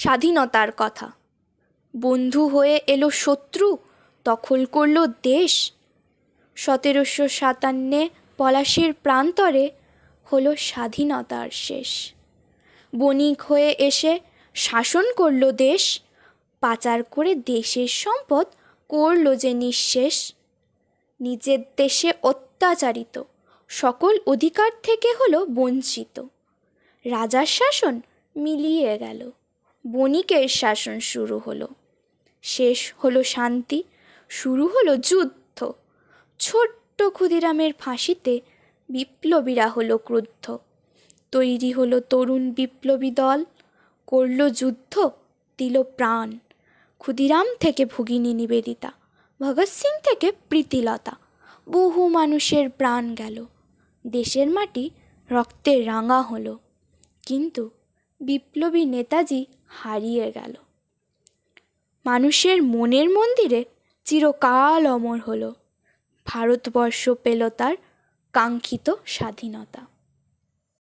স্বাধীনতার কথা। বন্ধু হয়ে এলো শত্রু, দখল করলো দেশ। 1757 পলাশীর প্রান্তরে হলো স্বাধীনতার শেষ। বণিক হয়ে এসে শাসন করলো দেশ, পাচার করে দেশের সম্পদ করলো যে নিঃশেষ। নিজের দেশে অত্যাচারিত, সকল অধিকার থেকে হলো বঞ্চিত। রাজার শাসন মিলিয়ে গেল, বণিকের শাসন শুরু হলো। শেষ হলো শান্তি, শুরু হলো যুদ্ধ। ছোট্ট ক্ষুদিরামের ফাঁসিতে বিপ্লবীরা হলো ক্রুদ্ধ। তৈরি হলো তরুণ বিপ্লবী দল, করলো যুদ্ধ, দিল প্রাণ। ক্ষুদিরাম থেকে ভগিনী নিবেদিতা, ভগৎ সিং থেকে প্রীতিলতা। বহু মানুষের প্রাণ গেল, দেশের মাটি রক্তে রাঙা হলো। কিন্তু বিপ্লবী নেতাজি হারিয়ে গেল। মানুষের মনের মন্দিরে চিরকাল অমর হলো। ভারতবর্ষ পেল তার কাঙ্ক্ষিত স্বাধীনতা।